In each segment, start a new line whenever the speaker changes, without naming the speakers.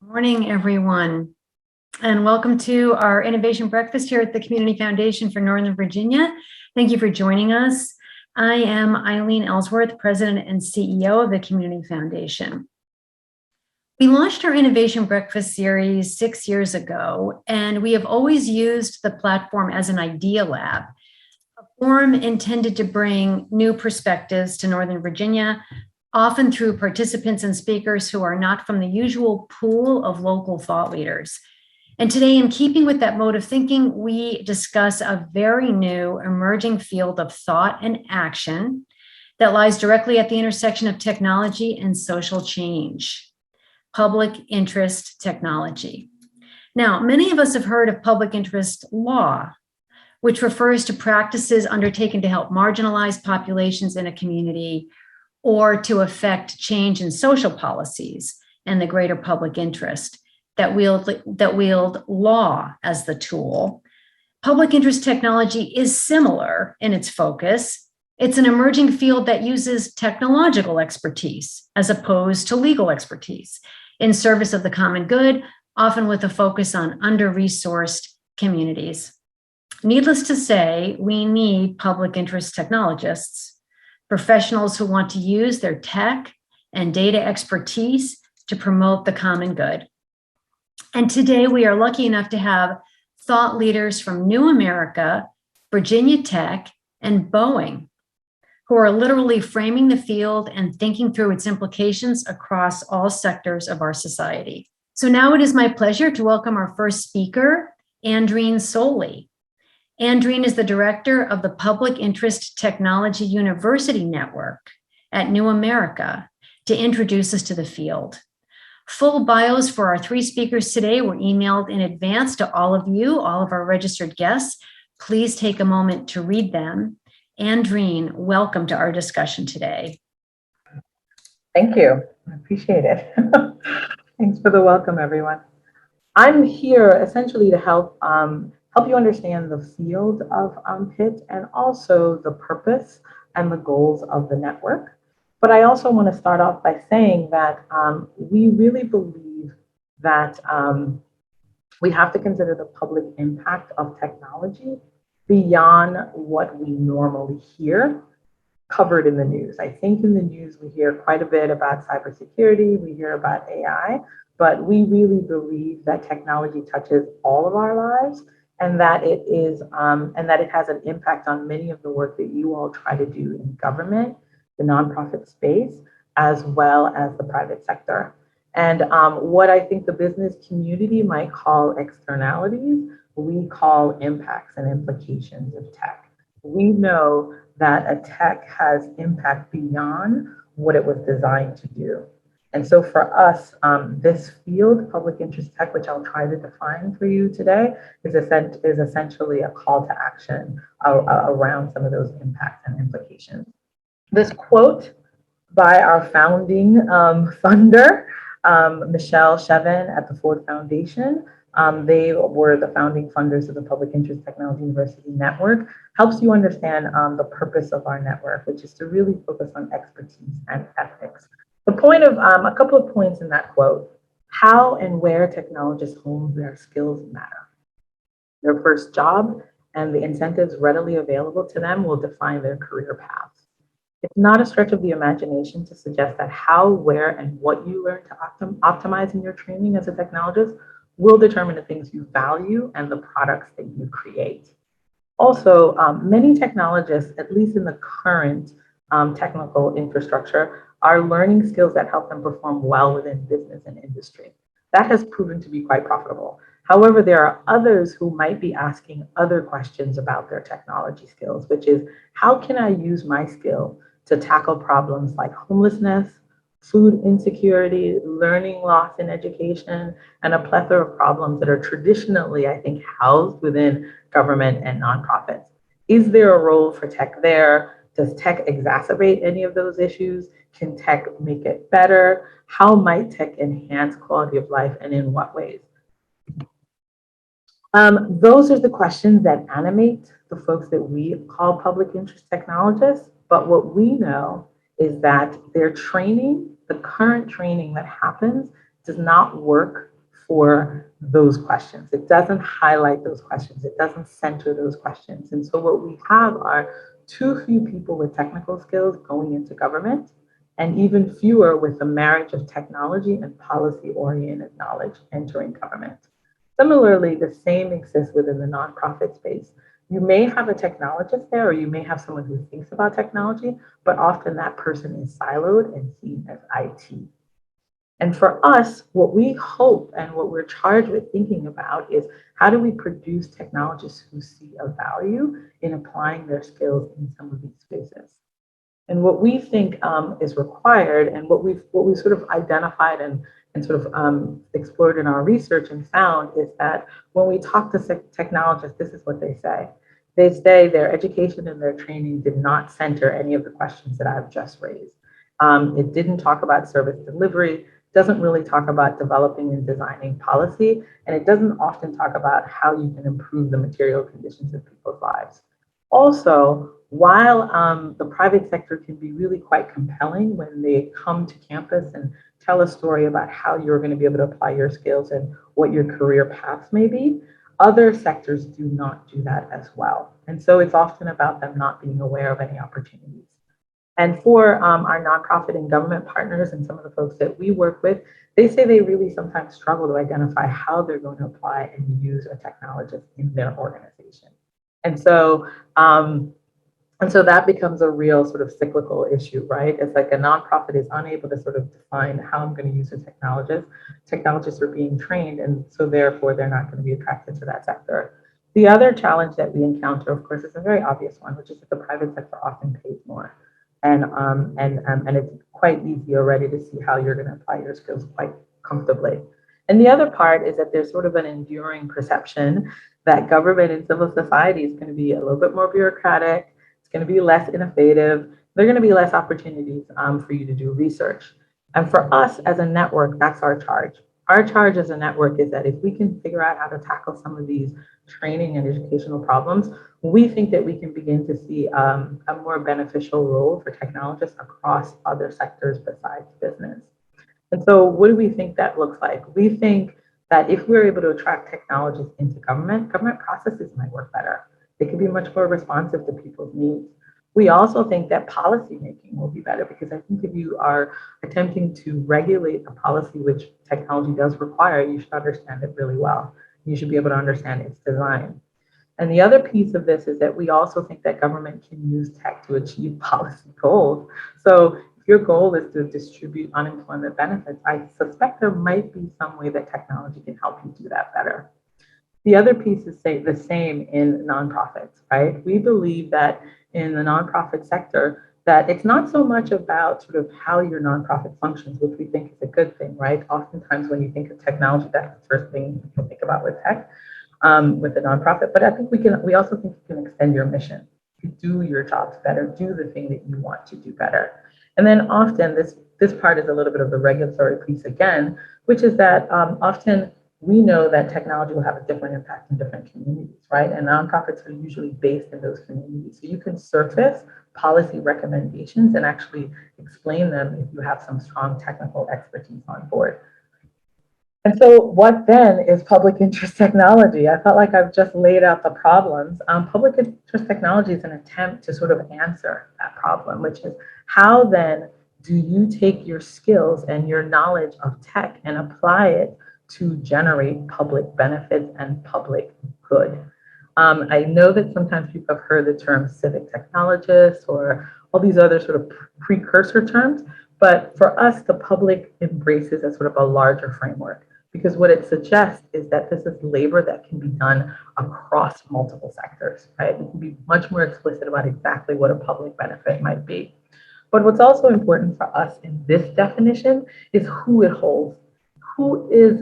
Morning, everyone, and welcome to our Innovation Breakfast here at the Community Foundation for Northern Virginia. Thank you for joining us. I am Eileen Ellsworth, President and CEO of the Community Foundation. We launched our Innovation Breakfast series 6 years ago, and we have always used the platform as an idea lab, a forum intended to bring new perspectives to Northern Virginia, often through participants and speakers who are not from the usual pool of local thought leaders. And today, in keeping with that mode of thinking, we discuss a very new emerging field of thought and action that lies directly at the intersection of technology and social change: public interest technology. Now, many of us have heard of public interest law, which refers to practices undertaken to help marginalized populations in a community or to affect change in social policies and the greater public interest that wield law as the tool. Public interest technology is similar in its focus. It's an emerging field that uses technological expertise as opposed to legal expertise in service of the common good, often with a focus on under-resourced communities. Needless to say, we need public interest technologists, professionals who want to use their tech and data expertise to promote the common good. And today we are lucky enough to have thought leaders from New America, Virginia Tech, and Boeing, who are literally framing the field and thinking through its implications across all sectors of our society. So now it is my pleasure to welcome our first speaker, Andreen Soley. Andreen is the director of the Public Interest Technology University Network at New America to introduce us to the field. Full bios for our three speakers today were emailed in advance to all of you, all of our registered guests. Please take a moment to read them. Andreen, welcome to our discussion today.
Thank you. I appreciate it. Thanks for the welcome, everyone. I'm here essentially to help you understand the field of PIT and also the purpose and the goals of the network. But I also want to start off by saying that we really believe that we have to consider the public impact of technology beyond what we normally hear covered in the news. I think in the news we hear quite a bit about cybersecurity, we hear about AI, but we really believe that technology touches all of our lives, and that it has an impact on many of the work that you all try to do in government, the nonprofit space, as well as the private sector. And what I think the business community might call externalities, we call impacts and implications of tech. We know that a tech has impact beyond what it was designed to do. And so for us, this field, public interest tech, which I'll try to define for you today, is essentially a call to action around some of those impacts and implications. This quote by our founding funder, Michelle Shevin at the Ford Foundation, they were the founding funders of the Public Interest Technology University Network, helps you understand the purpose of our network, which is to really focus on expertise and ethics. The point of a couple of points in that quote: how and where technologists hone their skills matter. Their first job and the incentives readily available to them will define their career paths. It's not a stretch of the imagination to suggest that how, where, and what you learn to optimize in your training as a technologist will determine the things you value and the products that you create. Also, many technologists, at least in the current technical infrastructure, are learning skills that help them perform well within business and industry. That has proven to be quite profitable. However, there are others who might be asking other questions about their technology skills, which is, how can I use my skill to tackle problems like homelessness, food insecurity, learning loss in education, and a plethora of problems that are traditionally, I think, housed within government and nonprofits? Is there a role for tech there? Does tech exacerbate any of those issues? Can tech make it better? How might tech enhance quality of life, and in what ways? Those are the questions that animate the folks that we call public interest technologists. But what we know is that their training, the current training that happens, does not work for those questions. It doesn't highlight those questions. It doesn't center those questions. And so what we have are too few people with technical skills going into government, and even fewer with the marriage of technology and policy-oriented knowledge entering government. Similarly, the same exists within the nonprofit space. You may have a technologist there, or you may have someone who thinks about technology, but often that person is siloed and seen as IT. And for us, what we hope and what we're charged with thinking about is how do we produce technologists who see a value in applying their skills in some of these spaces? And what we think is required, and what we've sort of identified and sort of explored in our research and found, is that when we talk to technologists, this is what they say. They say their education and their training did not center any of the questions that I've just raised. It didn't talk about service delivery, doesn't really talk about developing and designing policy, and it doesn't often talk about how you can improve the material conditions of people's lives. Also, while the private sector can be really quite compelling when they come to campus and tell a story about how you're going to be able to apply your skills and what your career paths may be, other sectors do not do that as well. And so it's often about them not being aware of any opportunities. And for our nonprofit and government partners and some of the folks that we work with, they say they really sometimes struggle to identify how they're going to apply and use a technologist in their organization. And so that becomes a real sort of cyclical issue, right? It's like a nonprofit is unable to sort of define how I'm going to use a technologist. Technologists are being trained, and so therefore they're not going to be attracted to that sector. The other challenge that we encounter, of course, is a very obvious one, which is that the private sector often pays more. And it's quite easy already to see how you're going to apply your skills quite comfortably. And the other part is that there's sort of an enduring perception that government and civil society is going to be a little bit more bureaucratic. It's going to be less innovative. There are going to be less opportunities for you to do research. And for us as a network, that's our charge. Our charge as a network is that if we can figure out how to tackle some of these training and educational problems, we think that we can begin to see a more beneficial role for technologists across other sectors besides business. And so what do we think that looks like? We think that if we're able to attract technologists into government processes might work better. They can be much more responsive to people's needs. We also think that policy making will be better, because I think if you are attempting to regulate a policy which technology does require, you should understand it really well. You should be able to understand its design. And the other piece of this is that we also think that government can use tech to achieve policy goals. So if your goal is to distribute unemployment benefits, I suspect there might be some way that technology can help you do that better. The other piece is the same in nonprofits, right? We believe that in the nonprofit sector, that it's not so much about sort of how your nonprofit functions, which we think is a good thing, right? Oftentimes when you think of technology, that's the first thing you can think about with tech, with the nonprofit. But I think we also think you can extend your mission. You do your jobs better, do the thing that you want to do better. And then often this part is a little bit of the regulatory piece again, which is that often we know that technology will have a different impact in different communities, right? And nonprofits are usually based in those communities. So you can surface policy recommendations and actually explain them if you have some strong technical expertise on board. And so what then is public interest technology? I felt like I've just laid out the problems. Public interest technology is an attempt to sort of answer that problem, which is how then do you take your skills and your knowledge of tech and apply it to generate public benefits and public good? I know that sometimes people have heard the term civic technologist or all these other sort of precursor terms, but for us, the public embraces as sort of a larger framework, because what it suggests is that this is labor that can be done across multiple sectors, right? We can be much more explicit about exactly what a public benefit might be. But what's also important for us in this definition is who it holds. Who is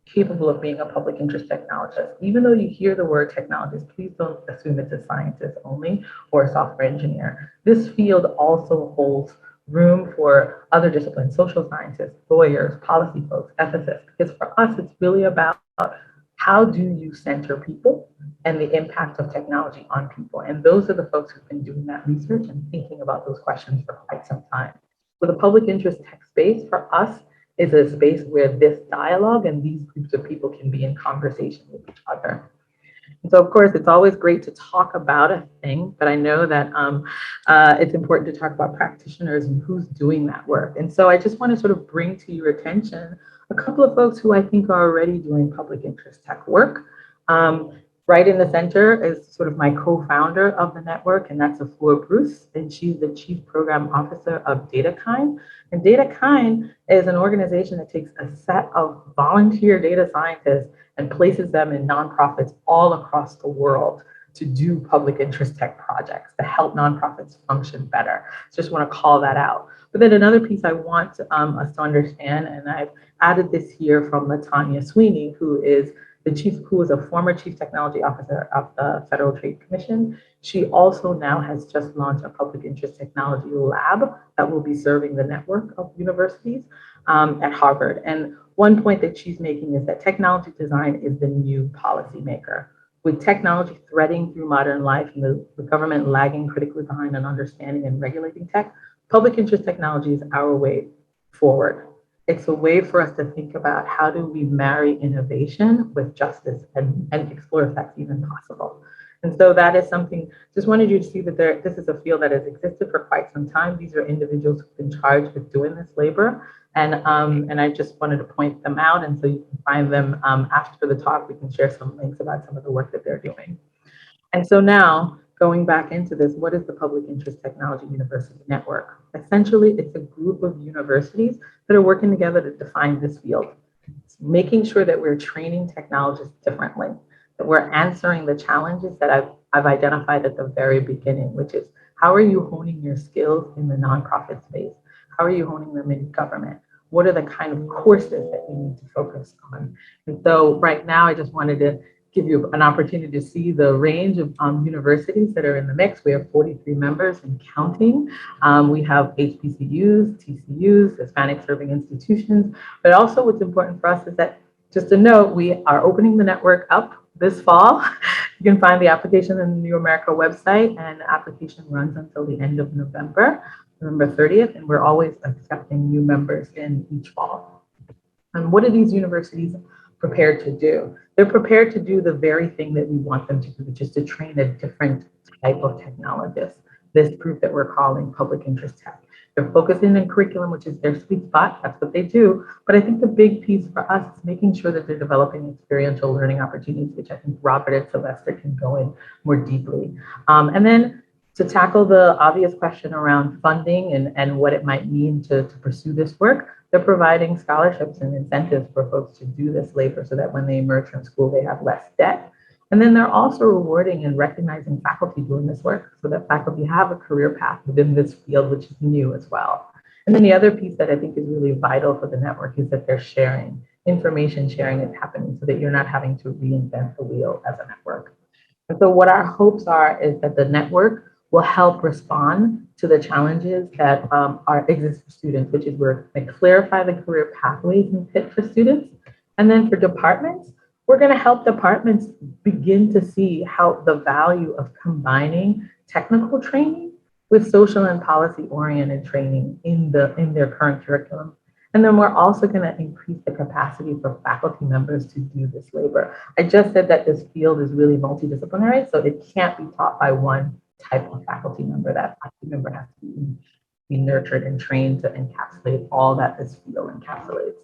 capable of being a public interest technologist? Even though you hear the word technologist, please don't assume it's a scientist only or a software engineer. This field also holds room for other disciplines, social scientists, lawyers, policy folks, ethicists, because for us, it's really about how do you center people and the impact of technology on people. And those are the folks who've been doing that research and thinking about those questions for quite some time. So the public interest tech space for us is a space where this dialogue and these groups of people can be in conversation with each other. And so, of course, it's always great to talk about a thing, but I know that it's important to talk about practitioners and who's doing that work. And so I just want to sort of bring to your attention a couple of folks who I think are already doing public interest tech work. Right in the center is sort of my co-founder of the network, and that's Afua Bruce, and she's the Chief Program Officer of DataKind. And DataKind is an organization that takes a set of volunteer data scientists and places them in nonprofits all across the world to do public interest tech projects to help nonprofits function better. Just want to call that out. But then another piece I want us to understand, and I've added this here from Latanya Sweeney, who is a former chief technology officer of the Federal Trade Commission. She also now has just launched a public interest technology lab that will be serving the network of universities at Harvard. And one point that she's making is that technology design is the new policymaker. With technology threading through modern life and the government lagging critically behind on understanding and regulating tech, public interest technology is our way forward. It's a way for us to think about how do we marry innovation with justice and explore if that's even possible. And so that is something, just wanted you to see that this is a field that has existed for quite some time. These are individuals who've been charged with doing this labor. And I just wanted to point them out. And so you can find them after the talk. We can share some links about some of the work that they're doing. And so now, going back into this, what is the Public Interest Technology University Network? Essentially, it's a group of universities that are working together to define this field. It's making sure that we're training technologists differently, that we're answering the challenges that I've identified at the very beginning, which is how are you honing your skills in the nonprofit space? How are you honing them in government? What are the kind of courses that you need to focus on? And so right now, I just wanted to give you an opportunity to see the range of universities that are in the mix. We have 43 members and counting. We have HBCUs, TCUs, Hispanic serving institutions, but also what's important for us is that, just a note, we are opening the network up this fall. You can find the application on the New America website, and the application runs until the end of November 30th, and we're always accepting new members in each fall. And what are these universities prepared to do? They're prepared to do the very thing that we want them to do, which is to train a different type of technologist, this group that we're calling public interest tech. They're focusing on curriculum, which is their sweet spot. That's what they do. But I think the big piece for us is making sure that they're developing experiential learning opportunities, which I think Robert and Sylvester can go in more deeply. And then to tackle the obvious question around funding and what it might mean to pursue this work, they're providing scholarships and incentives for folks to do this labor so that when they emerge from school, they have less debt. And then they're also rewarding and recognizing faculty doing this work so that faculty have a career path within this field, which is new as well. And then the other piece that I think is really vital for the network is that they're sharing. Information sharing is happening so that you're not having to reinvent the wheel as a network. And so what our hopes are is that the network will help respond to the challenges that exist for students, which is we're going to clarify the career pathways and fit for students. And then for departments, we're going to help departments begin to see how the value of combining technical training with social and policy-oriented training in their current curriculum. And then we're also going to increase the capacity for faculty members to do this labor. I just said that this field is really multidisciplinary, so it can't be taught by one type of faculty member. That faculty member has to be nurtured and trained to encapsulate all that this field encapsulates.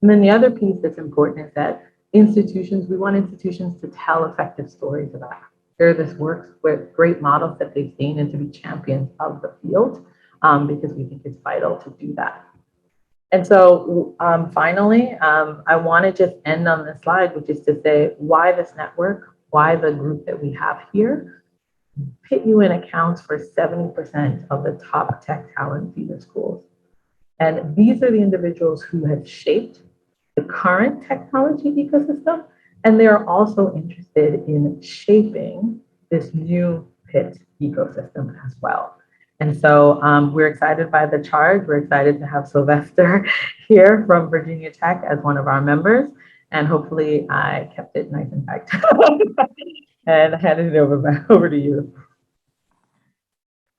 And then the other piece that's important is that we want institutions to tell effective stories about where this works with great models that they've seen and to be champions of the field because we think it's vital to do that. And so finally, I want to just end on this slide, which is to say why this network, why the group that we have here. Pitt UN accounts for 70% of the top tech talent feeder schools. And these are the individuals who have shaped the current technology ecosystem, and they're also interested in shaping this new Pitt ecosystem as well. And so we're excited by the charge. We're excited to have Sylvester here from Virginia Tech as one of our members. And hopefully I kept it nice and tight. And handed it over to you.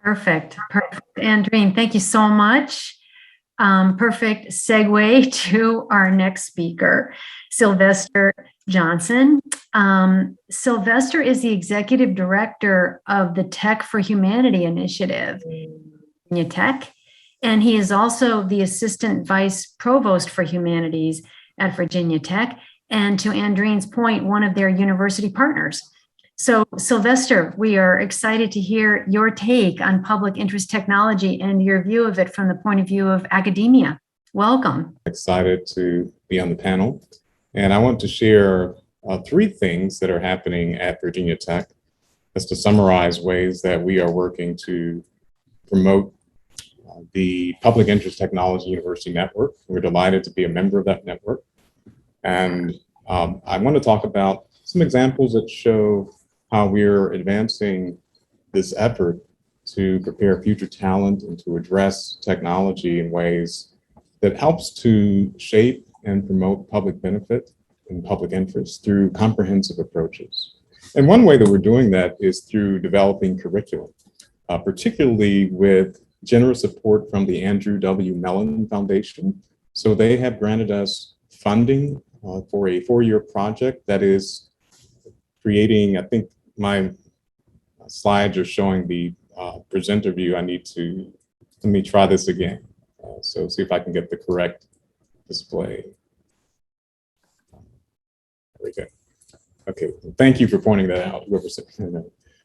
Perfect. Andreen, thank you so much. Perfect segue to our next speaker, Sylvester Johnson. Sylvester is the executive director of the Tech for Humanity initiative, Virginia Tech, and he is also the assistant vice provost for humanities at Virginia Tech, and to Andrine's point, one of their university partners. So Sylvester, we are excited to hear your take on public interest technology and your view of it from the point of view of academia. Welcome.
Excited to be on the panel. And I want to share three things that are happening at Virginia Tech. Just to summarize ways that we are working to promote the Public Interest Technology University Network. We're delighted to be a member of that network. And I want to talk about some examples that show how we're advancing this effort to prepare future talent and to address technology in ways that helps to shape and promote public benefit and public interest through comprehensive approaches. And one way that we're doing that is through developing curriculum, particularly with generous support from the Andrew W. Mellon Foundation. So they have granted us funding for a 4-year project that is creating, I think my slides are showing the presenter view. Let me try this again. So see if I can get the correct display. There we go. Okay, thank you for pointing that out.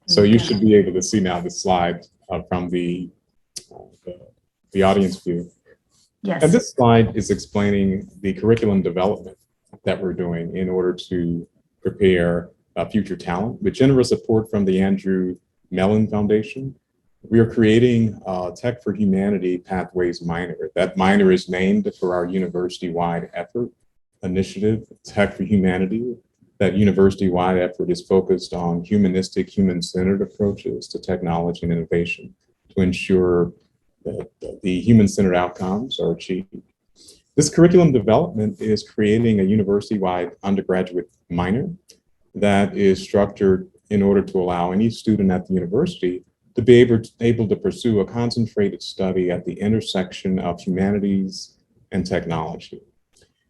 So you should be able to see now the slide from the audience view.
Yes.
And this slide is explaining the curriculum development that we're doing in order to prepare future talent. With generous support from the Andrew Mellon Foundation, we are creating Tech for Humanity Pathways minor. That minor is named for our university-wide effort initiative, Tech for Humanity. That university-wide effort is focused on humanistic, human-centered approaches to technology and innovation to ensure that the human-centered outcomes are achieved. This curriculum development is creating a university-wide undergraduate minor that is structured in order to allow any student at the university to be able to pursue a concentrated study at the intersection of humanities and technology.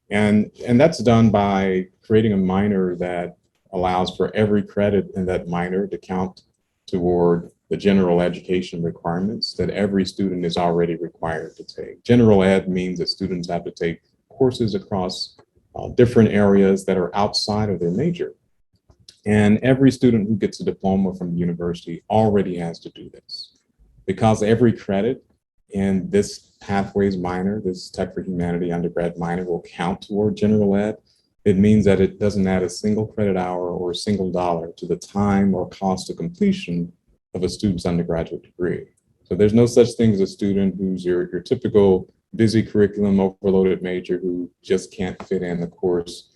And that's done by creating a minor that allows for every credit in that minor to count toward the general education requirements that every student is already required to take. General ed means that students have to take courses across different areas that are outside of their major. And every student who gets a diploma from the university already has to do this. Because every credit in this Pathways minor, this Tech for Humanity undergrad minor, will count toward general ed, it means that it doesn't add a single credit hour or a single dollar to the time or cost of completion of a student's undergraduate degree. So there's no such thing as a student who's your typical busy curriculum overloaded major who just can't fit in the course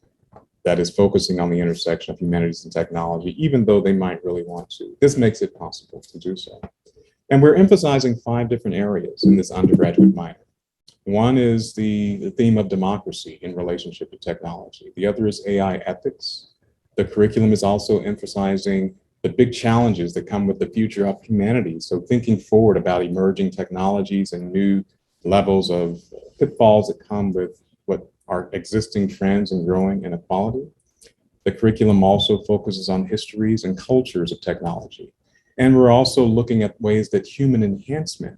that is focusing on the intersection of humanities and technology, even though they might really want to. This makes it possible to do so. And we're emphasizing 5 different areas in this undergraduate minor. One is the theme of democracy in relationship to technology. The other is AI ethics. The curriculum is also emphasizing the big challenges that come with the future of humanity. So thinking forward about emerging technologies and new levels of pitfalls that come with what are existing trends and growing inequality. The curriculum also focuses on histories and cultures of technology. And we're also looking at ways that human enhancement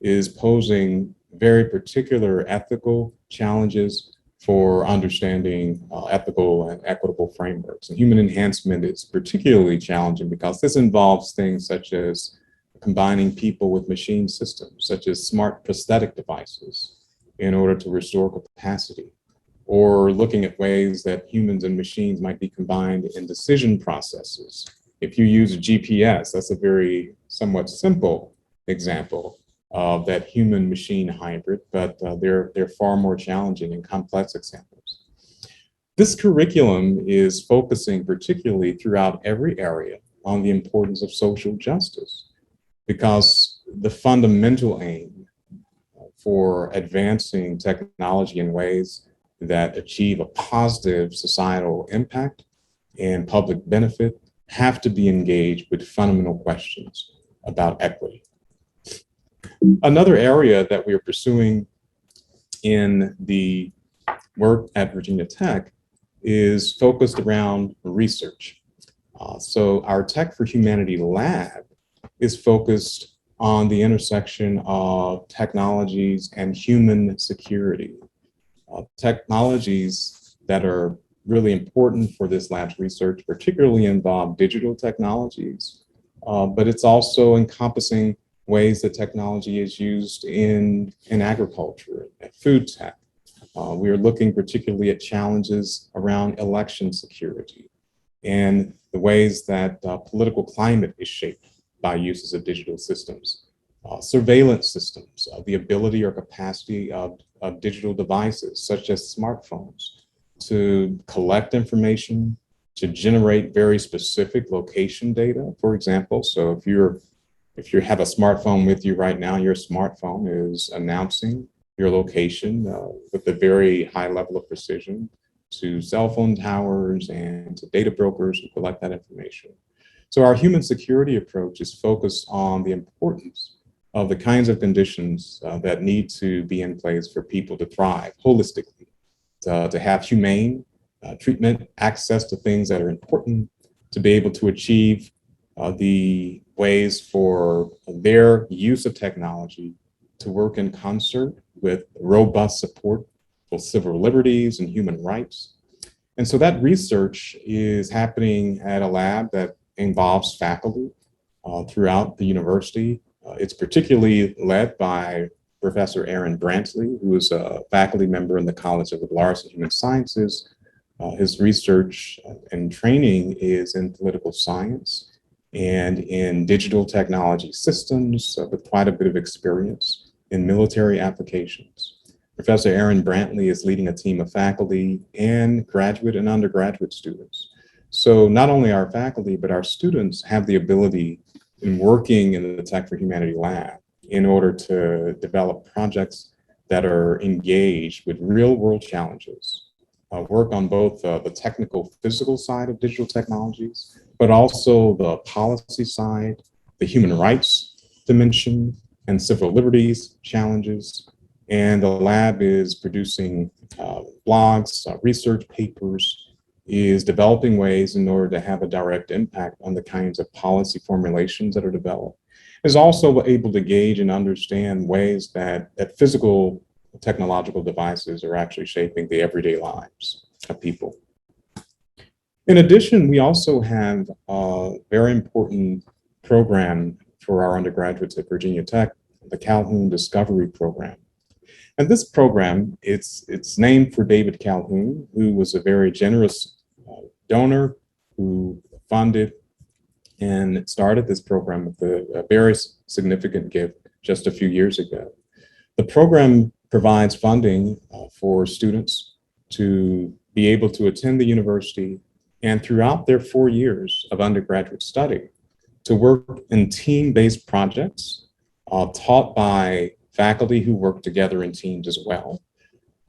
is posing very particular ethical challenges for understanding ethical and equitable frameworks. And human enhancement is particularly challenging because this involves things such as combining people with machine systems, such as smart prosthetic devices in order to restore capacity, or looking at ways that humans and machines might be combined in decision processes. If you use a GPS, that's a very somewhat simple example of that human-machine hybrid, but they're far more challenging and complex examples. This curriculum is focusing particularly throughout every area on the importance of social justice, because the fundamental aim for advancing technology in ways that achieve a positive societal impact and public benefit have to be engaged with fundamental questions about equity. Another area that we are pursuing in the work at Virginia Tech is focused around research. So our Tech for Humanity lab is focused on the intersection of technologies and human security. Technologies that are really important for this lab's research particularly involve digital technologies, but it's also encompassing ways that technology is used in agriculture, food tech. We are looking particularly at challenges around election security and the ways that political climate is shaped by uses of digital systems. Surveillance systems, the ability or capacity of digital devices such as smartphones to collect information, to generate very specific location data, for example. So if you have a smartphone with you right now, your smartphone is announcing your location with a very high level of precision to cell phone towers and to data brokers who collect that information. So our human security approach is focused on the importance of the kinds of conditions that need to be in place for people to thrive holistically, to have humane treatment, access to things that are important, to be able to achieve the ways for their use of technology to work in concert with robust support for civil liberties and human rights. And so that research is happening at a lab that involves faculty throughout the university. It's particularly led by Professor Aaron Brantley, who is a faculty member in the College of the Arts and Human Sciences. His research and training is in political science and in digital technology systems, with quite a bit of experience in military applications. Professor Aaron Brantley is leading a team of faculty and graduate and undergraduate students. So not only our faculty, but our students have the ability in working in the Tech for Humanity lab in order to develop projects that are engaged with real world challenges, work on both the technical physical side of digital technologies, but also the policy side, the human rights dimension, and civil liberties challenges. And the lab is producing blogs, research papers, is developing ways in order to have a direct impact on the kinds of policy formulations that are developed. Is also able to gauge and understand ways that physical technological devices are actually shaping the everyday lives of people. In addition, we also have a very important program for our undergraduates at Virginia Tech, the Calhoun Discovery Program. And this program, it's named for David Calhoun, who was a very generous donor who funded and started this program with a very significant gift just a few years ago. The program provides funding for students to be able to attend the university and throughout their 4 years of undergraduate study to work in team-based projects taught by faculty who work together in teams as well.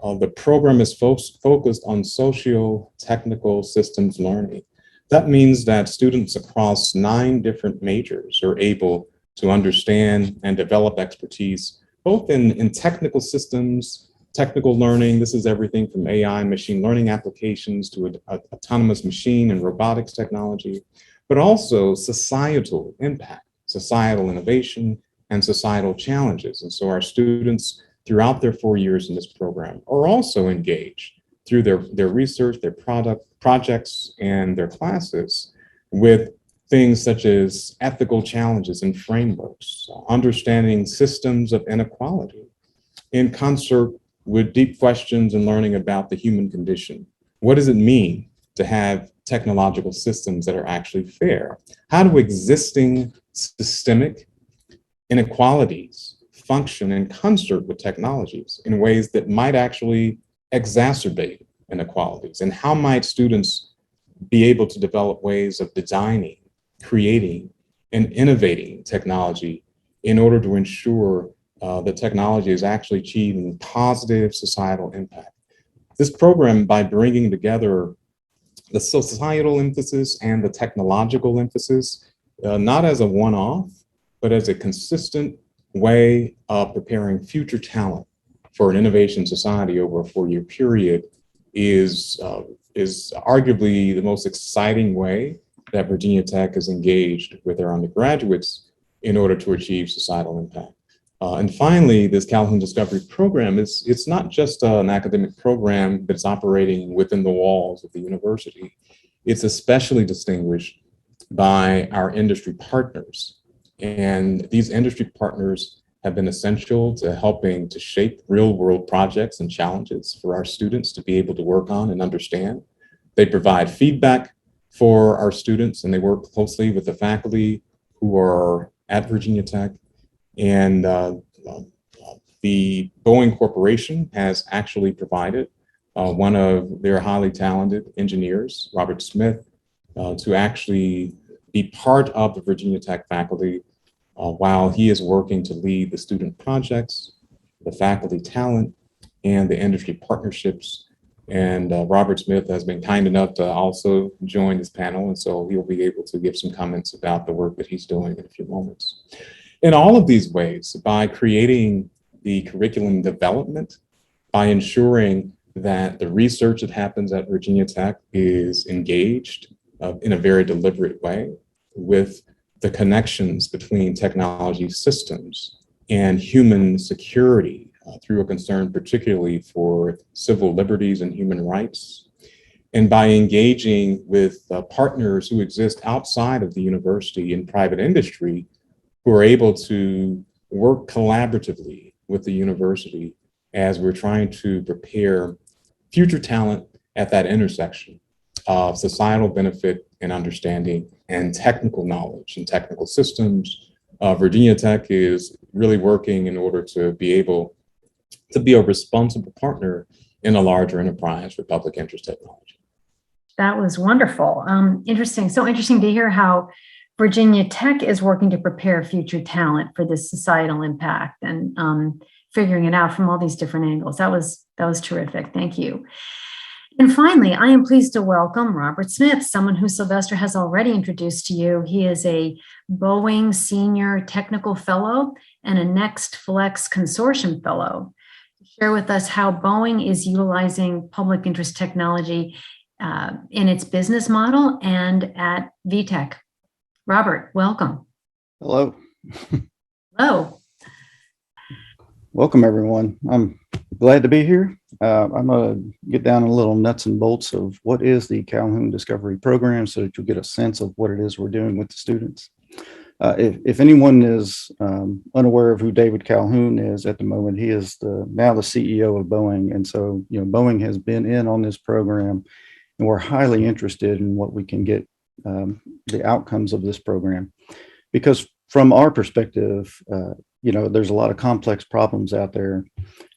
The program is focused on socio-technical systems learning. That means that students across 9 different majors are able to understand and develop expertise, both in technical systems, technical learning. This is everything from AI and machine learning applications to autonomous machine and robotics technology, but also societal impact, societal innovation, and societal challenges. And so our students throughout their 4 years in this program are also engaged through their research, their projects, and their classes with things such as ethical challenges and frameworks, understanding systems of inequality in concert with deep questions and learning about the human condition. What does it mean to have technological systems that are actually fair? How do existing systemic inequalities function in concert with technologies in ways that might actually exacerbate inequalities? And how might students be able to develop ways of designing, creating, and innovating technology in order to ensure that technology is actually achieving positive societal impact? This program, by bringing together the societal emphasis and the technological emphasis, not as a one-off, but as a consistent way of preparing future talent for an innovation society over a 4-year period is arguably the most exciting way that Virginia Tech is engaged with their undergraduates in order to achieve societal impact. And finally, this Calhoun Discovery Program it's not just an academic program that's operating within the walls of the university. It's especially distinguished by our industry partners. And these industry partners have been essential to helping to shape real world projects and challenges for our students to be able to work on and understand. They provide feedback for our students, and they work closely with the faculty who are at Virginia Tech. And the Boeing Corporation has actually provided one of their highly talented engineers, Robert Smith, to actually be part of the Virginia Tech faculty while he is working to lead the student projects, the faculty talent, and the industry partnerships. And Robert Smith has been kind enough to also join this panel, and so he'll be able to give some comments about the work that he's doing in a few moments. In all of these ways, by creating the curriculum development, by ensuring that the research that happens at Virginia Tech is engaged in a very deliberate way with the connections between technology systems and human security through a concern particularly for civil liberties and human rights, and by engaging with partners who exist outside of the university in private industry who are able to work collaboratively with the university as we're trying to prepare future talent at that intersection of societal benefit and understanding and technical knowledge and technical systems. Virginia Tech is really working in order to be able to be a responsible partner in a larger enterprise for public interest technology.
That was wonderful. Interesting. So interesting to hear how Virginia Tech is working to prepare future talent for this societal impact and figuring it out from all these different angles. That was terrific. Thank you. And finally, I am pleased to welcome Robert Smith, someone who Sylvester has already introduced to you. He is a Boeing Senior Technical Fellow and a Next Flex Consortium Fellow. To share with us how Boeing is utilizing public interest technology in its business model and at VTech. Robert, welcome.
Hello.
Hello.
Welcome, everyone. I'm glad to be here. I'm going to get down a little nuts and bolts of what is the Calhoun Discovery Program so that you'll get a sense of what it is we're doing with the students. If anyone is unaware of who David Calhoun is at the moment, he is now the CEO of Boeing. And so, Boeing has been in on this program, and we're highly interested in what we can get the outcomes of this program. Because from our perspective, there's a lot of complex problems out there.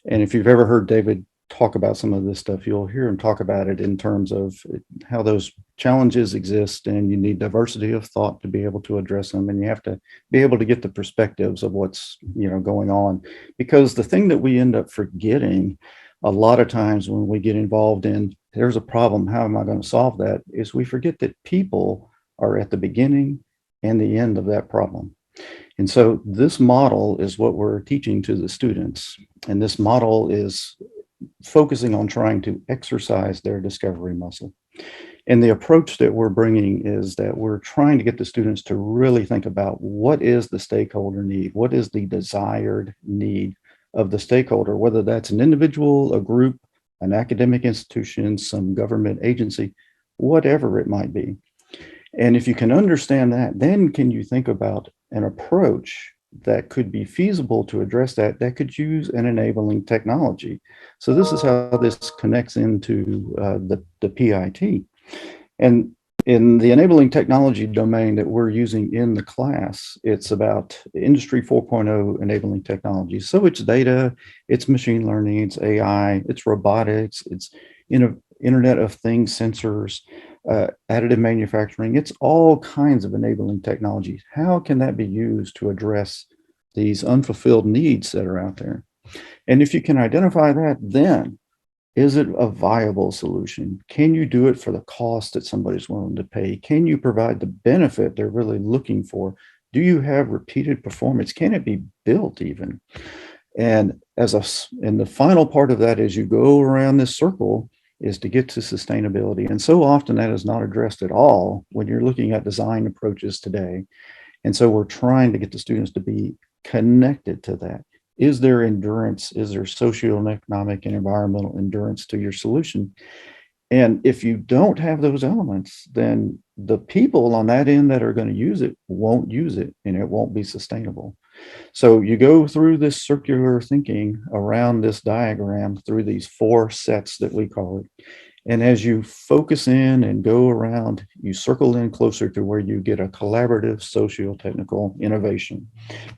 And if you've ever heard David talk about some of this stuff, you'll hear him talk about it in terms of how those challenges exist, and you need diversity of thought to be able to address them. And you have to be able to get the perspectives of what's, going on. Because the thing that we end up forgetting a lot of times when we get involved in, there's a problem, how am I going to solve that, is we forget that people are at the beginning and the end of that problem. And so this model is what we're teaching to the students. And this model is focusing on trying to exercise their discovery muscle. And the approach that we're bringing is that we're trying to get the students to really think about what is the stakeholder need? What is the desired need of the stakeholder, whether that's an individual, a group, an academic institution, some government agency, whatever it might be. And if you can understand that, then can you think about an approach that could be feasible to address that could use an enabling technology. So this is how this connects into the PIT. And in the enabling technology domain that we're using in the class, it's about Industry 4.0 enabling technology. So it's data, it's machine learning, it's AI, it's robotics, it's Internet of Things sensors, additive manufacturing. It's all kinds of enabling technologies. How can that be used to address these unfulfilled needs that are out there? And if you can identify that, then is it a viable solution? Can you do it for the cost that somebody's willing to pay? Can you provide the benefit they're really looking for? Do you have repeated performance? Can it be built even? And and the final part of that, as you go around this circle, is to get to sustainability. And so often that is not addressed at all when you're looking at design approaches today. And so we're trying to get the students to be connected to that. Is there endurance? Is there socioeconomic and environmental endurance to your solution? And if you don't have those elements, then the people on that end that are going to use it won't use it, and it won't be sustainable. So you go through this circular thinking around this diagram through these 4 sets that we call it. And as you focus in and go around, you circle in closer to where you get a collaborative socio-technical innovation.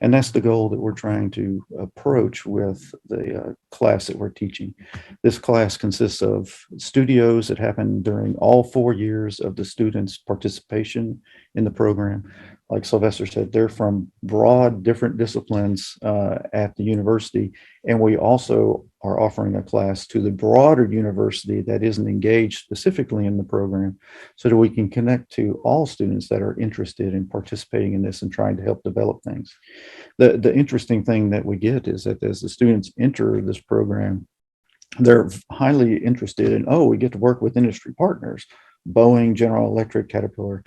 And that's the goal that we're trying to approach with the class that we're teaching. This class consists of studios that happen during all 4 years of the students' participation in the program. Like Sylvester said, they're from broad different disciplines at the university. And we also are offering a class to the broader university that isn't engaged specifically in the program so that we can connect to all students that are interested in participating in this and trying to help develop things. The interesting thing that we get is that as the students enter this program, they're highly interested in, oh, we get to work with industry partners, Boeing, General Electric, Caterpillar,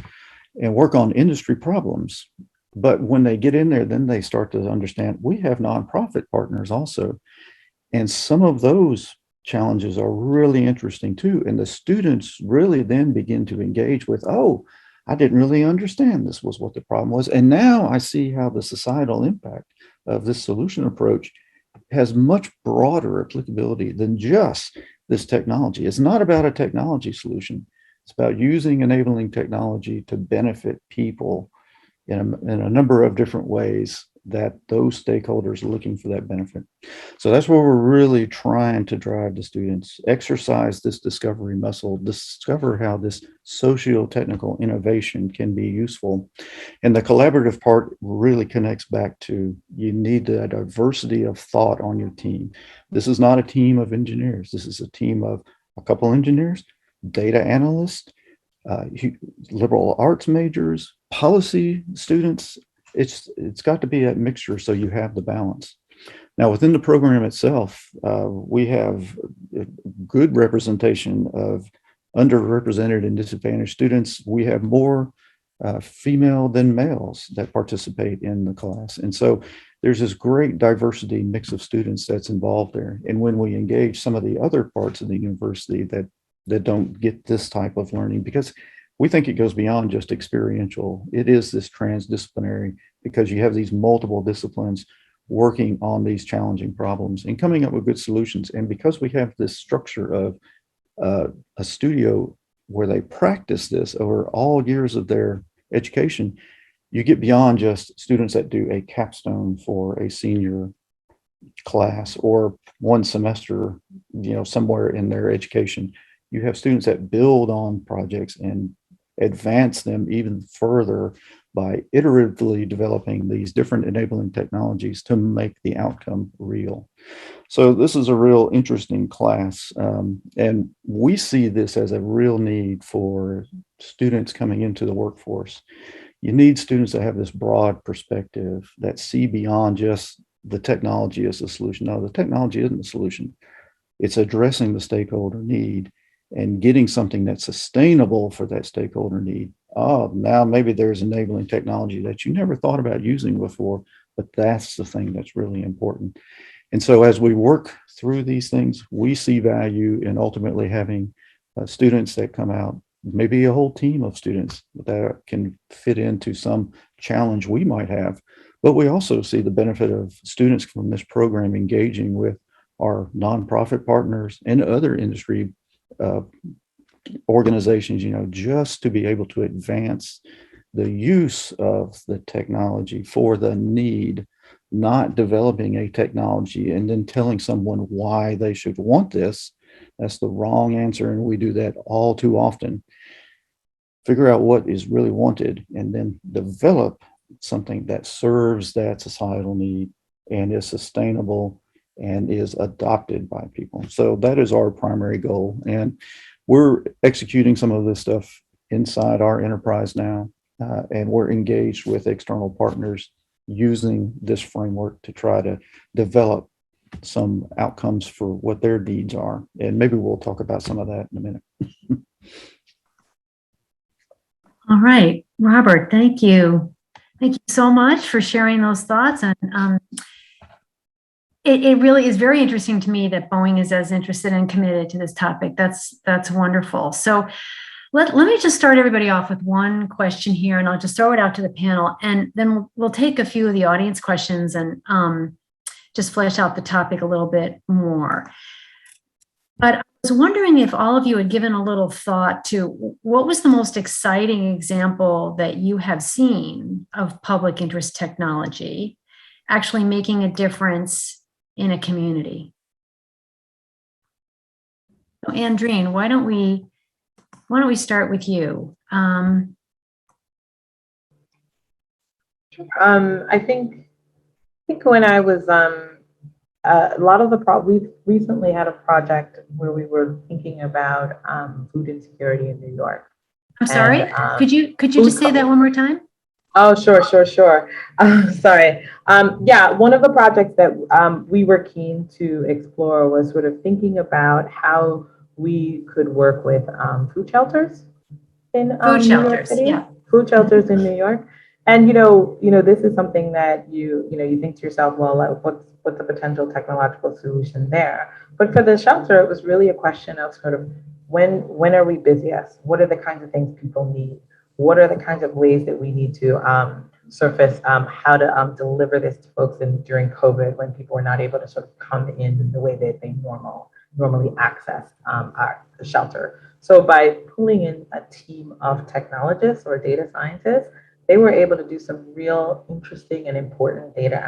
and work on industry problems. But when they get in there, then they start to understand we have nonprofit partners also. And some of those challenges are really interesting too. And the students really then begin to engage with, oh, I didn't really understand this was what the problem was. And now I see how the societal impact of this solution approach has much broader applicability than just this technology. It's not about a technology solution. It's about using enabling technology to benefit people in a number of different ways that those stakeholders are looking for that benefit. So that's where we're really trying to drive the students, exercise this discovery muscle, discover how this socio-technical innovation can be useful. And the collaborative part really connects back to you need a diversity of thought on your team. This is not a team of engineers. This is a team of a couple engineers, data analysts, liberal arts majors, policy students. It's got to be that mixture so you have the balance. Now, within the program itself, we have a good representation of underrepresented and disadvantaged students. We have more female than males that participate in the class. And so there's this great diversity mix of students that's involved there. And when we engage some of the other parts of the university that don't get this type of learning, because we think it goes beyond just experiential. It is this transdisciplinary because you have these multiple disciplines working on these challenging problems and coming up with good solutions. And because we have this structure of a studio where they practice this over all years of their education, you get beyond just students that do a capstone for a senior class or one semester, somewhere in their education. You have students that build on projects and advance them even further by iteratively developing these different enabling technologies to make the outcome real. So this is a real interesting class. And we see this as a real need for students coming into the workforce. You need students that have this broad perspective that see beyond just the technology as the solution. No, the technology isn't the solution. It's addressing the stakeholder need and getting something that's sustainable for that stakeholder need. Oh, now maybe there's enabling technology that you never thought about using before, but that's the thing that's really important. And so as we work through these things, we see value in ultimately having students that come out, maybe a whole team of students that can fit into some challenge we might have. But we also see the benefit of students from this program engaging with our nonprofit partners and other industry organizations, just to be able to advance the use of the technology for the need, not developing a technology and then telling someone why they should want this. That's the wrong answer. And we do that all too often. Figure out what is really wanted and then develop something that serves that societal need and is sustainable and is adopted by people. So that is our primary goal. And we're executing some of this stuff inside our enterprise now. And we're engaged with external partners using this framework to try to develop some outcomes for what their needs are. And maybe we'll talk about some of that in a minute.
All right, Robert, thank you. Thank you so much for sharing those thoughts. And it really is very interesting to me that Boeing is as interested and committed to this topic. That's wonderful. So let me just start everybody off with one question here, and I'll just throw it out to the panel, and then we'll take a few of the audience questions and just flesh out the topic a little bit more. But I was wondering if all of you had given a little thought to what was the most exciting example that you have seen of public interest technology actually making a difference in a community. So Andreen, why don't we start with you?
I think when I was a lot of we recently had a project where we were thinking about food insecurity in New York.
I'm sorry.
And,
could you just say that one more time?
Oh, sure. Sorry. Yeah, one of the projects that we were keen to explore was sort of thinking about how we could work with food shelters in
Food
New York
shelters,
City.
yeah.
Food shelters in New York. And this is something that you think to yourself, well, like, what's the potential technological solution there? But for the shelter, it was really a question of sort of when are we busiest? What are the kinds of things people need? What are the kinds of ways that we need to surface how to deliver this to folks during COVID when people were not able to sort of come in the way that they normally access the shelter. So by pulling in a team of technologists or data scientists, they were able to do some real interesting and important data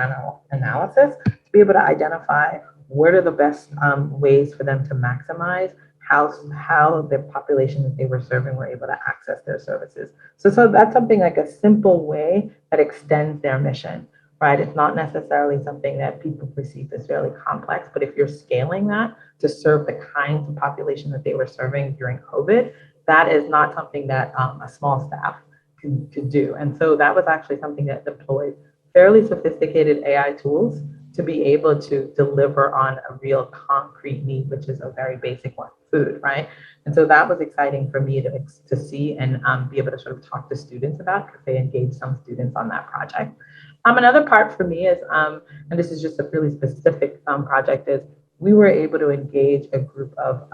analysis to be able to identify what are the best ways for them to maximize how the population that they were serving were able to access their services. So that's something like a simple way that extends their mission, right? It's not necessarily something that people perceive as fairly complex, but if you're scaling that to serve the kinds of population that they were serving during COVID, that is not something that a small staff could do. And so that was actually something that deployed fairly sophisticated AI tools to be able to deliver on a real concrete need, which is a very basic one, food, right? And so that was exciting for me to see and be able to sort of talk to students about, because they engaged some students on that project. Another part for me is, and this is just a really specific project, is we were able to engage a group of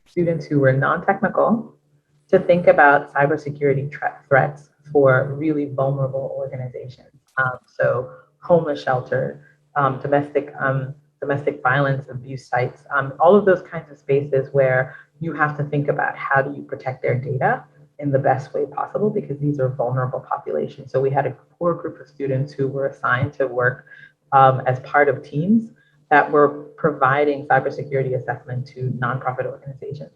students who were non-technical to think about cybersecurity threats for really vulnerable organizations. So homeless shelter, domestic violence abuse sites, all of those kinds of spaces where you have to think about how do you protect their data in the best way possible, because these are vulnerable populations. So we had a core group of students who were assigned to work as part of teams that were providing cybersecurity assessment to nonprofit organizations.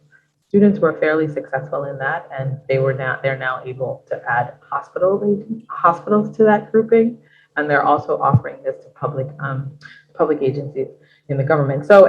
Students were fairly successful in that, and they're now able to add hospitals to that grouping, and they're also offering this to public agencies in the government. So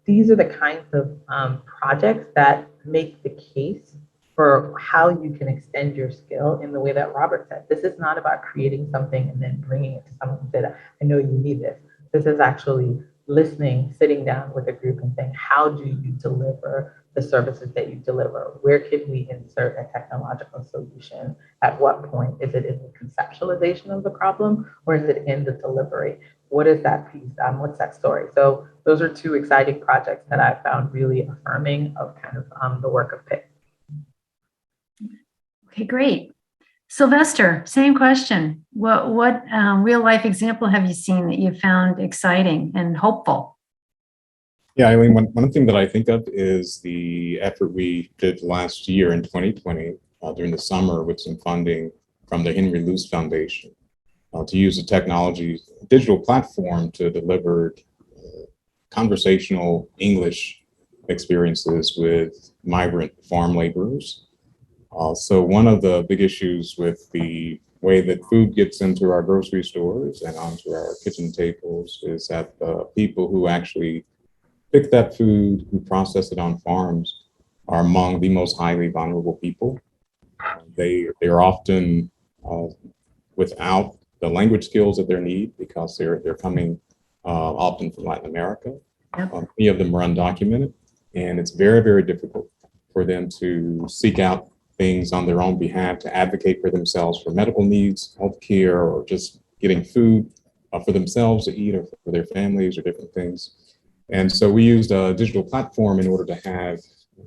these are the kinds of projects that make the case for how you can extend your skill in the way that Robert said. This is not about creating something and then bringing it to someone and say, I know you need this. This is actually listening, sitting down with a group and saying, how do you deliver the services that you deliver? Where can we insert a technological solution? At what point? Is it in the conceptualization of the problem, or is it in the delivery? What is that piece? What's that story? So those are two exciting projects that I found really affirming of kind of the work of PIC.
Okay, great. Sylvester, same question. What real life example have you seen that you found exciting and hopeful?
Yeah, Eileen, one thing that I think of is the effort we did last year in 2020 during the summer with some funding from the Henry Luce Foundation to use a digital platform to deliver conversational English experiences with migrant farm laborers. So one of the big issues with the way that food gets into our grocery stores and onto our kitchen tables is that the people who actually pick that food, who process it on farms, are among the most highly vulnerable people. They are often without the language skills that they need, because they're coming often from Latin America.
Yep.
Many of them are undocumented, and it's very, very difficult for them to seek out things on their own behalf, to advocate for themselves for medical needs, healthcare, or just getting food for themselves to eat or for their families or different things. And so we used a digital platform in order to have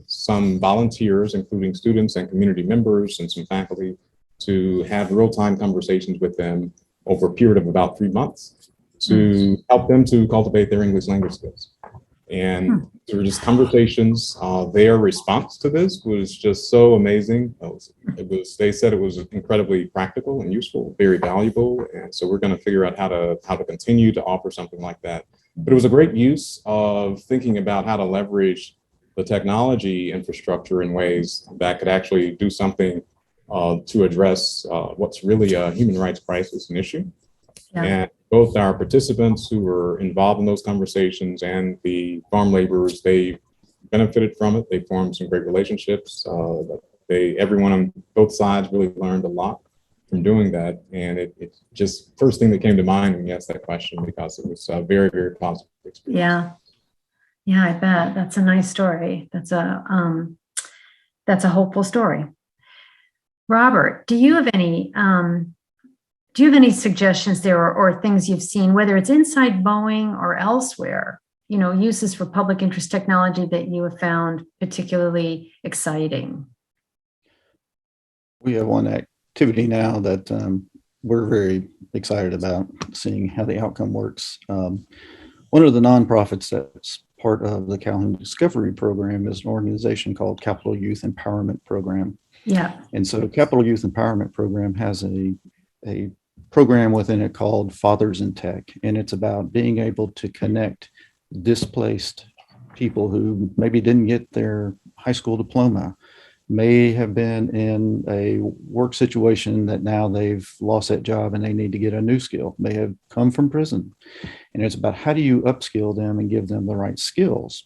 some volunteers, including students and community members and some faculty, to have real-time conversations with them over a period of about 3 months to help them to cultivate their English language skills. And there were just conversations. Their response to this was just so amazing. They said it was incredibly practical and useful, very valuable. And so we're going to figure out how to continue to offer something like that. But it was a great use of thinking about how to leverage the technology infrastructure in ways that could actually do something to address what's really a human rights crisis and issue. Yeah. And both our participants who were involved in those conversations and the farm laborers, they benefited from it. They formed some great relationships. Everyone on both sides really learned a lot from doing that. And it just first thing that came to mind when you asked that question, because it was a very, very positive experience.
Yeah. Yeah, I bet. That's a nice story. That's a hopeful story. Robert, do you have any suggestions there or things you've seen, whether it's inside Boeing or elsewhere, uses for public interest technology that you have found particularly exciting?
We have one activity now that we're very excited about, seeing how the outcome works. One of the nonprofits that's part of the Calhoun Discovery Program is an organization called Capital Youth Empowerment Program.
Yeah.
And so Capital Youth Empowerment Program has a program within it called Fathers in Tech. And it's about being able to connect displaced people who maybe didn't get their high school diploma, may have been in a work situation that now they've lost that job and they need to get a new skill, may have come from prison. And it's about how do you upskill them and give them the right skills.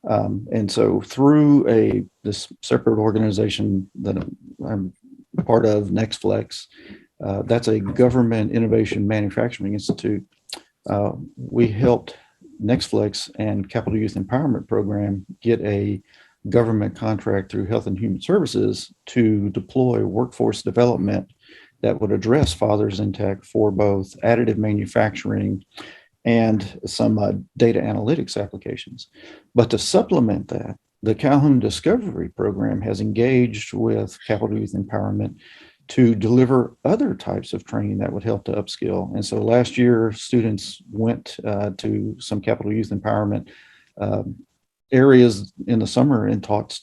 And so through this separate organization that I'm part of, NextFlex, that's a government innovation manufacturing institute. We helped NextFlex and Capital Youth Empowerment Program get a government contract through Health and Human Services to deploy workforce development that would address Fathers in Tech for both additive manufacturing and some data analytics applications. But to supplement that, the Calhoun Discovery Program has engaged with Capital Youth Empowerment to deliver other types of training that would help to upskill. And so last year, students went to some Capital Youth Empowerment areas in the summer and taught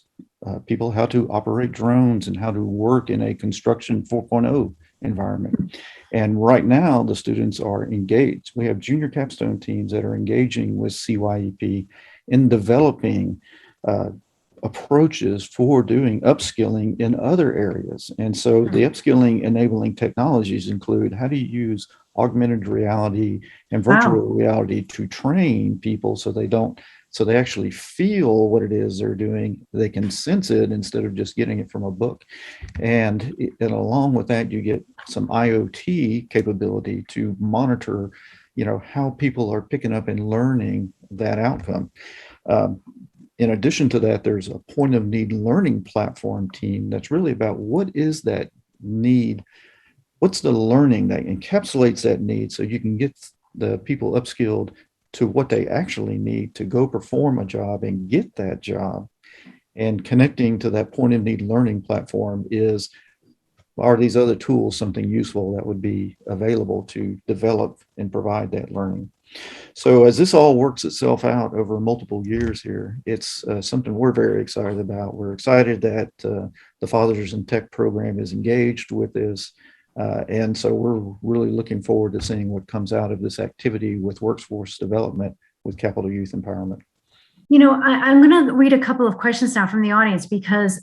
people how to operate drones and how to work in a construction 4.0 environment. And right now, the students are engaged. We have junior capstone teams that are engaging with CYEP in developing approaches for doing upskilling in other areas. And so the upskilling enabling technologies include how do you use augmented reality and virtual reality to train people so they actually feel what it is they're doing. They can sense it instead of just getting it from a book. And along with that, you get some IoT capability to monitor, how people are picking up and learning that outcome. In addition to that, there's a point of need learning platform team that's really about what is that need? What's the learning that encapsulates that need so you can get the people upskilled to what they actually need to go perform a job and get that job. And connecting to that point of need learning platform are these other tools something useful that would be available to develop and provide that learning? So as this all works itself out over multiple years here, it's something we're very excited about. We're excited that the Fathers in Tech program is engaged with this. And so we're really looking forward to seeing what comes out of this activity with workforce development with Capital Youth Empowerment.
I'm going to read a couple of questions now from the audience because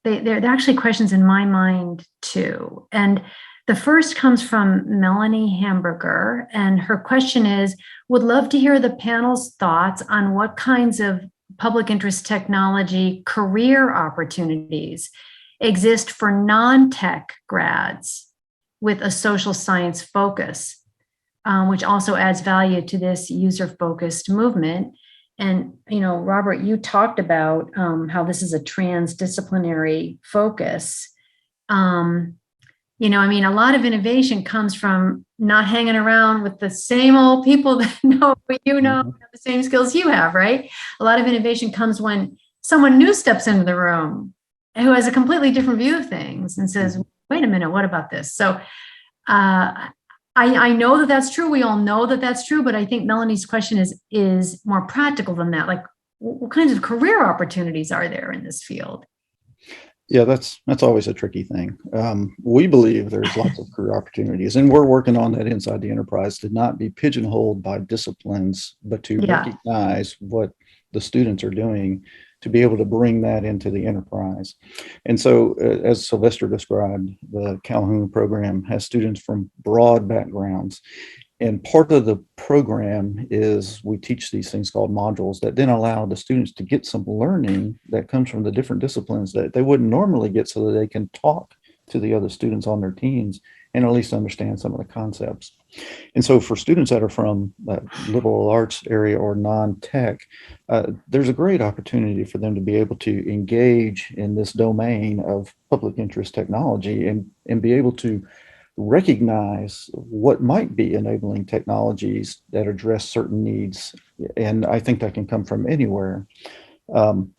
they're actually questions in my mind too. And the first comes from Melanie Hamburger, and her question is, would love to hear the panel's thoughts on what kinds of public interest technology career opportunities exist for non-tech grads with a social science focus. which also adds value to this user-focused movement. And, Robert, you talked about how this is a transdisciplinary focus. A lot of innovation comes from not hanging around with the same old people that know what you know, have the same skills you have, right? A lot of innovation comes when someone new steps into the room who has a completely different view of things and says, wait a minute, what about this? So I know that that's true. We all know that that's true, but I think Melanie's question is more practical than that. Like, what kinds of career opportunities are there in this field?
Yeah, that's always a tricky thing. We believe there's lots of career opportunities, and we're working on that inside the enterprise to not be pigeonholed by disciplines, but to recognize what the students are doing, to be able to bring that into the enterprise. And so, as Sylvester described, the Calhoun program has students from broad backgrounds. And part of the program is we teach these things called modules that then allow the students to get some learning that comes from the different disciplines that they wouldn't normally get, so that they can talk to the other students on their teams and at least understand some of the concepts. And so for students that are from that liberal arts area or non-tech, there's a great opportunity for them to be able to engage in this domain of public interest technology and be able to recognize what might be enabling technologies that address certain needs. And I think that can come from anywhere.
Well,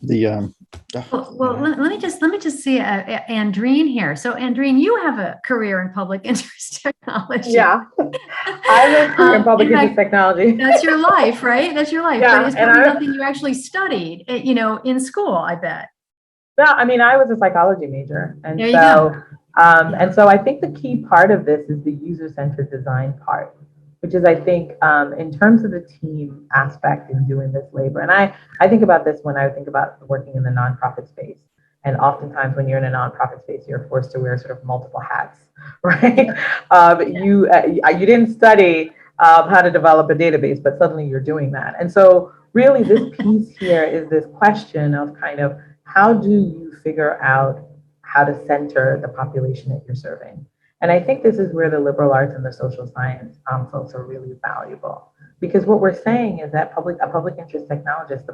let me just see Andreen here. So Andreen, you have a career in public interest technology.
Yeah, I have a career in public interest technology.
That's your life, right? That's your life.
Yeah,
but it's probably nothing you actually studied, in school, I bet.
No, I was a psychology major. And
there you go.
And so I think the key part of this is the user-centered design part, which is, I think, in terms of the team aspect in doing this labor. And I think about this when I think about working in the nonprofit space. And oftentimes when you're in a nonprofit space, you're forced to wear sort of multiple hats, right? You didn't study how to develop a database, but suddenly you're doing that. And so really this piece here is this question of kind of, how do you figure out how to center the population that you're serving? And I think this is where the liberal arts and the social science folks are really valuable. Because what we're saying is that a public interest technologist,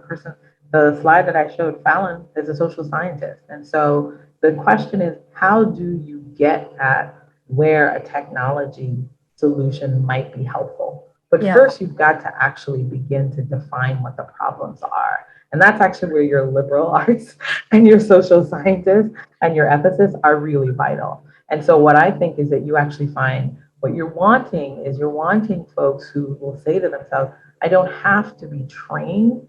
the slide that I showed, Fallon, is a social scientist. And so the question is, how do you get at where a technology solution might be helpful? But first, you've got to actually begin to define what the problems are. And that's actually where your liberal arts and your social scientists and your ethicists are really vital. And so what I think is that you actually find what you're wanting folks who will say to themselves, I don't have to be trained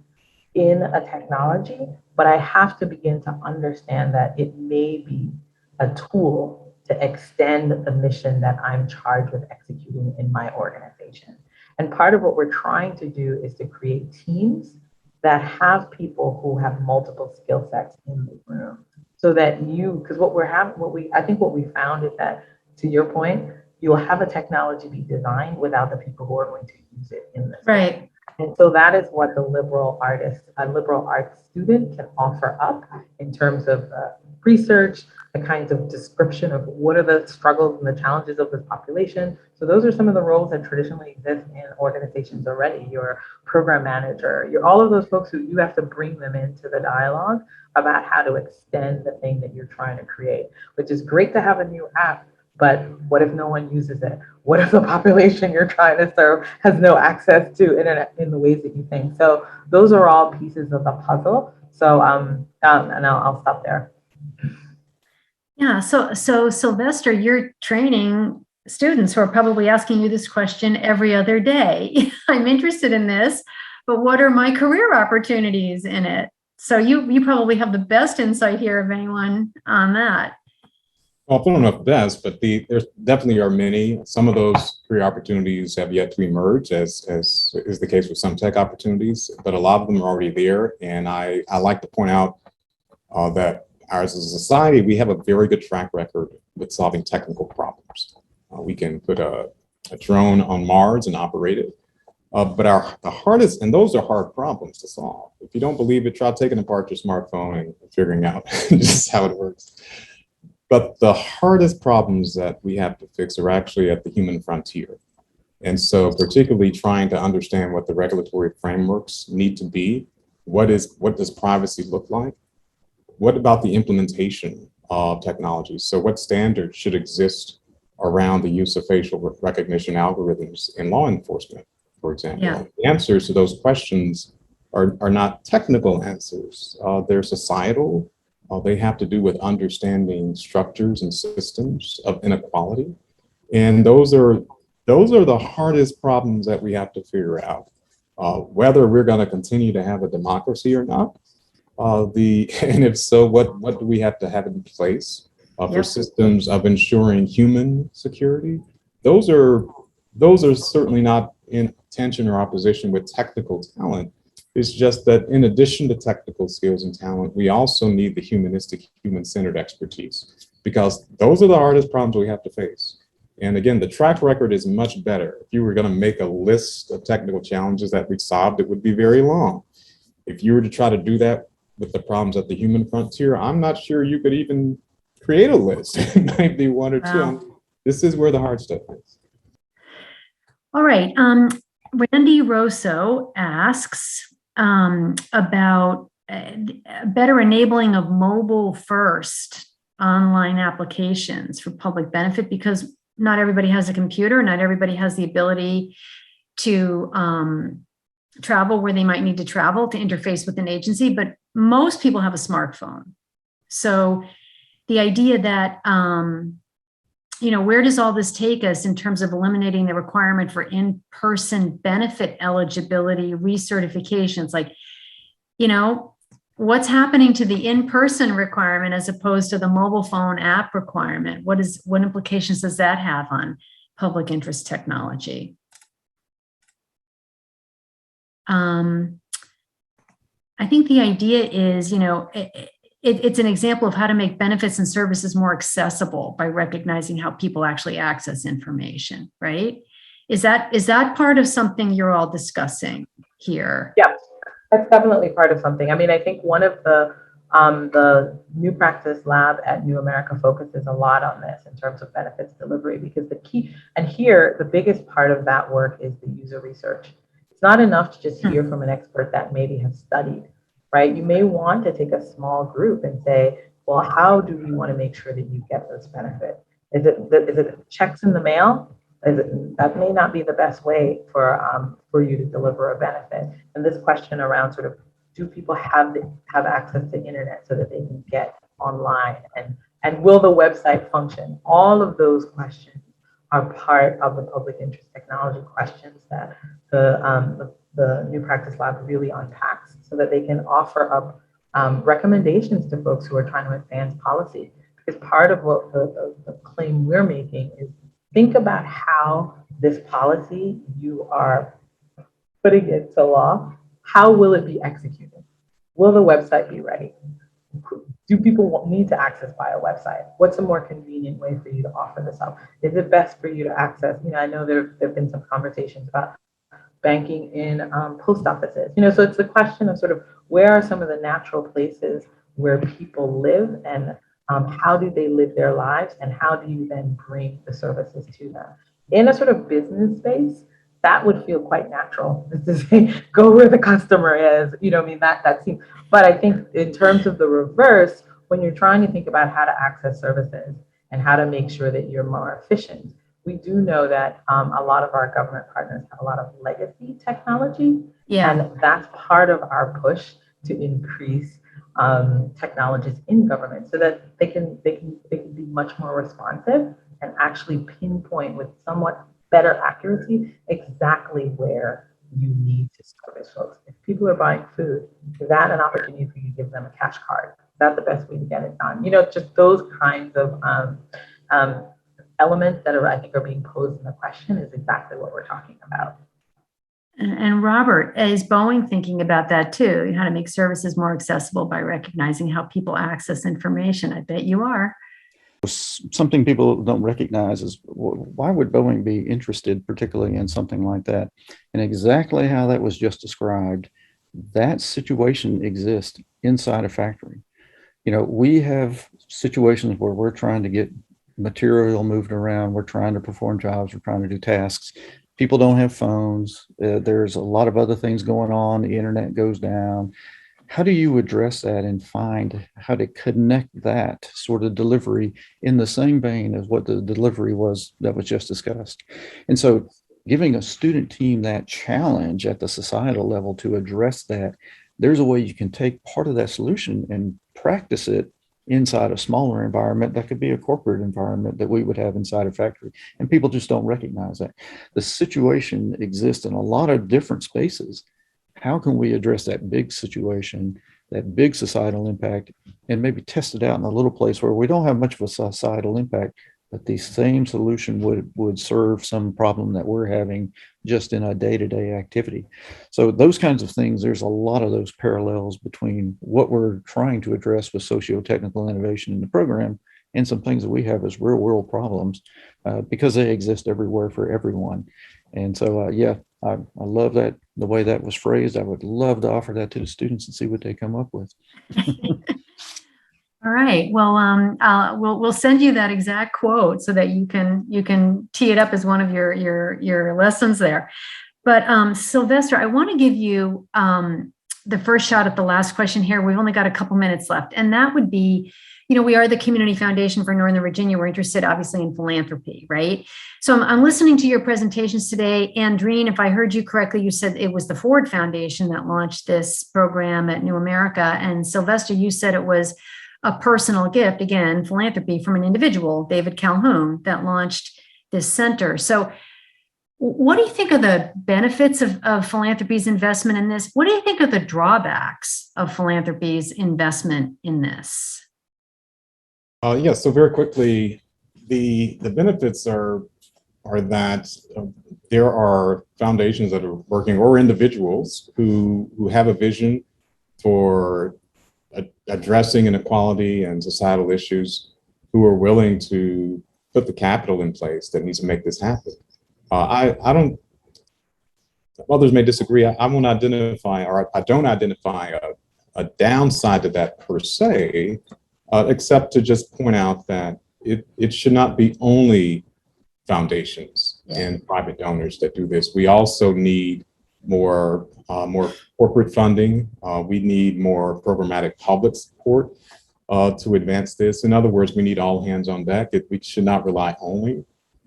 in a technology, but I have to begin to understand that it may be a tool to extend the mission that I'm charged with executing in my organization. And part of what we're trying to do is to create teams that have people who have multiple skill sets in the room, so that because I think what we found is that, to your point, you'll have a technology be designed without the people who are going to use it in this.
Right.
And so that is what the liberal arts student can offer up in terms of research, the kinds of description of what are the struggles and the challenges of this population. So those are some of the roles that traditionally exist in organizations already. Your program manager, all of those folks who you have to bring them into the dialogue about how to extend the thing that you're trying to create, which is great to have a new app, but what if no one uses it? What if the population you're trying to serve has no access to internet in the ways that you think? So those are all pieces of the puzzle. So and I'll stop there.
Yeah. So Sylvester, you're training students who are probably asking you this question every other day. I'm interested in this, but what are my career opportunities in it? So you probably have the best insight here of anyone on that.
Well, I don't know if best, but there definitely are many. Some of those career opportunities have yet to emerge, as is the case with some tech opportunities, but a lot of them are already there. And I like to point out that as a society, we have a very good track record with solving technical problems. We can put a drone on Mars and operate it. But the hardest, and those are hard problems to solve. If you don't believe it, try taking apart your smartphone and figuring out just how it works. But the hardest problems that we have to fix are actually at the human frontier. And so particularly trying to understand what the regulatory frameworks need to be. What does privacy look like? What about the implementation of technology? So what standards should exist around the use of facial recognition algorithms in law enforcement, for example?
Yeah.
The answers to those questions are not technical answers. They're societal. They have to do with understanding structures and systems of inequality. And those are the hardest problems that we have to figure out. Whether we're going to continue to have a democracy or not. And if so, what do we have to have in place for
Yep.
systems of ensuring human security? Those are certainly not in tension or opposition with technical talent. It's just that in addition to technical skills and talent, we also need the humanistic, human-centered expertise, because those are the hardest problems we have to face. And again, the track record is much better. If you were going to make a list of technical challenges that we've solved, it would be very long. If you were to try to do that with the problems at the human frontier, I'm not sure you could even create a list. It might be one or two.
Wow.
This is where the hard stuff is.
All right. Randy Rosso asks about better enabling of mobile first online applications for public benefit, because not everybody has a computer, not everybody has the ability to travel where they might need to travel to interface with an agency, but most people have a smartphone. So the idea that, where does all this take us in terms of eliminating the requirement for in-person benefit eligibility recertifications? Like, what's happening to the in-person requirement as opposed to the mobile phone app requirement? What implications does that have on public interest technology? I think the idea is, it's an example of how to make benefits and services more accessible by recognizing how people actually access information, right? Is that part of something you're all discussing here?
Yeah, that's definitely part of something. I mean, I think one of the New Practice Lab at New America focuses a lot on this in terms of benefits delivery, because the key, and here, the biggest part of that work is the user research. It's not enough to just hear from an expert that maybe has studied, right? You may want to take a small group and say, well, how do we want to make sure that you get this benefit? Is it checks in the mail? That may not be the best way for you to deliver a benefit. And this question around sort of, do people have access to internet so that they can get online, and will the website function? All of those questions are part of the public interest technology questions that the New Practice Lab really unpacks, so that they can offer up recommendations to folks who are trying to advance policy. Because part of what the claim we're making is, think about how this policy you are putting into law, how will it be executed? Will the website be ready? Do people need to access via website? What's a more convenient way for you to offer this up? Is it best for you to access? I know there have been some conversations about banking in post offices. So it's the question of sort of, where are some of the natural places where people live, and how do they live their lives, and how do you then bring the services to them? In a sort of business space, that would feel quite natural, is to say, go where the customer is. That seems, but I think in terms of the reverse, when you're trying to think about how to access services and how to make sure that you're more efficient, we do know that a lot of our government partners have a lot of legacy technology.
Yeah.
And that's part of our push to increase technologies in government, so that they can be much more responsive and actually pinpoint with somewhat better accuracy exactly where you need to service folks. If people are buying food, is that an opportunity for you to give them a cash card? Is that the best way to get it done? Just those kinds of elements that I think are being posed in the question is exactly what we're talking about.
And Robert, is Boeing thinking about that too? How to make services more accessible by recognizing how people access information? I bet you are.
Something people don't recognize is, why would Boeing be interested particularly in something like that? And exactly how that was just described, that situation exists inside a factory. We have situations where we're trying to get material moved around. We're trying to perform jobs. We're trying to do tasks. People don't have phones. There's a lot of other things going on. The internet goes down. How do you address that and find how to connect that sort of delivery in the same vein as what the delivery was that was just discussed? And so giving a student team that challenge at the societal level to address that, there's a way you can take part of that solution and practice it inside a smaller environment that could be a corporate environment that we would have inside a factory. And people just don't recognize that. The situation exists in a lot of different spaces. How can we address that big situation, that big societal impact, and maybe test it out in a little place where we don't have much of a societal impact, but the same solution would serve some problem that we're having just in a day-to-day activity. So those kinds of things, there's a lot of those parallels between what we're trying to address with socio-technical innovation in the program and some things that we have as real world problems because they exist everywhere for everyone. And so, I love that, the way that was phrased. I would love to offer that to the students and see what they come up with.
All right. Well, we'll send you that exact quote so that you can tee it up as one of your lessons there. But Sylvester, I want to give you the first shot at the last question here. We've only got a couple minutes left, and that would be, we are the Community Foundation for Northern Virginia. We're interested, obviously, in philanthropy, right? So I'm listening to your presentations today. Andreen, if I heard you correctly, you said it was the Ford Foundation that launched this program at New America. And Sylvester, you said it was a personal gift, again, philanthropy from an individual, David Calhoun, that launched this center. So what do you think of the benefits of philanthropy's investment in this? What do you think of the drawbacks of philanthropy's investment in this?
Yes, so very quickly, the benefits are that there are foundations that are working, or individuals who have a vision for addressing inequality and societal issues, who are willing to put the capital in place that needs to make this happen. I don't, others may disagree. I won't identify, or I don't identify a downside to that per se, except to just point out that it should not be only foundations and private donors that do this. We also need more corporate funding. We need more programmatic public support to advance this. In other words, we need all hands on deck. We should not rely only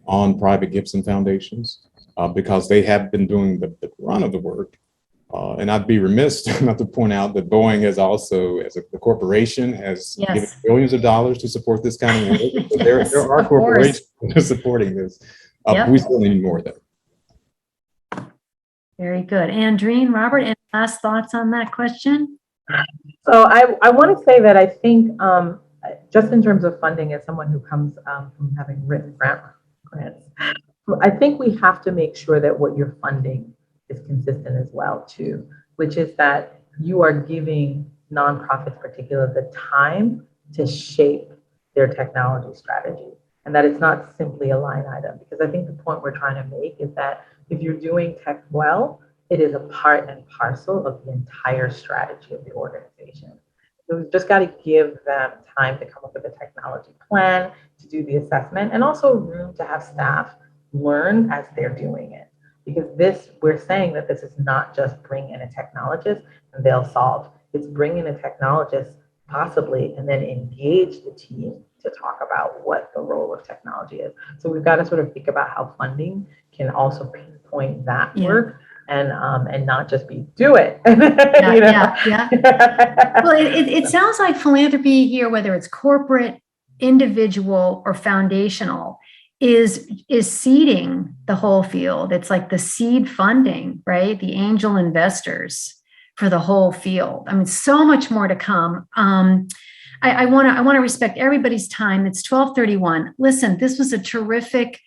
on private gifts and foundations because they have been doing the run of the work. And I'd be remiss not to point out that Boeing has also, as a corporation, has given billions of dollars to support this kind of work. So there are corporations that are supporting this. We still need more of them.
Very good. Andreen, Robert, any last thoughts on that question?
So I want to say that I think just in terms of funding, as someone who comes from having written grants, I think we have to make sure that what you're funding is consistent as well too, which is that you are giving nonprofits particularly the time to shape their technology strategy, and that it's not simply a line item. Because I think the point we're trying to make is that if you're doing tech well, it is a part and parcel of the entire strategy of the organization. So we've just got to give them time to come up with a technology plan, to do the assessment, and also room to have staff learn as they're doing it. Because we're saying that this is not just bring in a technologist and they'll solve. It's bring in a technologist possibly and then engage the team to talk about what the role of technology is. So we've got to sort of think about how funding can also pinpoint that work and not just be do it. Well,
it sounds like philanthropy here, whether it's corporate, individual, or foundational, is seeding the whole field. It's like the seed funding, right? The angel investors for the whole field. I mean, so much more to come. I want to respect everybody's time. It's 12:31. Listen, this was a terrific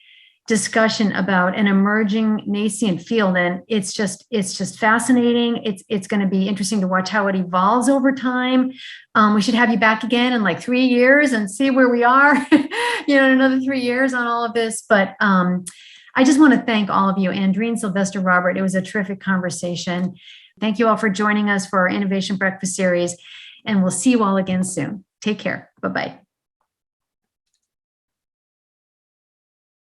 discussion about an emerging nascent field, and it's just fascinating. It's going to be interesting to watch how it evolves over time. We should have you back again in like 3 years and see where we are, in another 3 years on all of this. But I just want to thank all of you, Andreen, Sylvester, Robert. It was a terrific conversation. Thank you all for joining us for our Innovation Breakfast Series, and we'll see you all again soon. Take care. Bye-bye.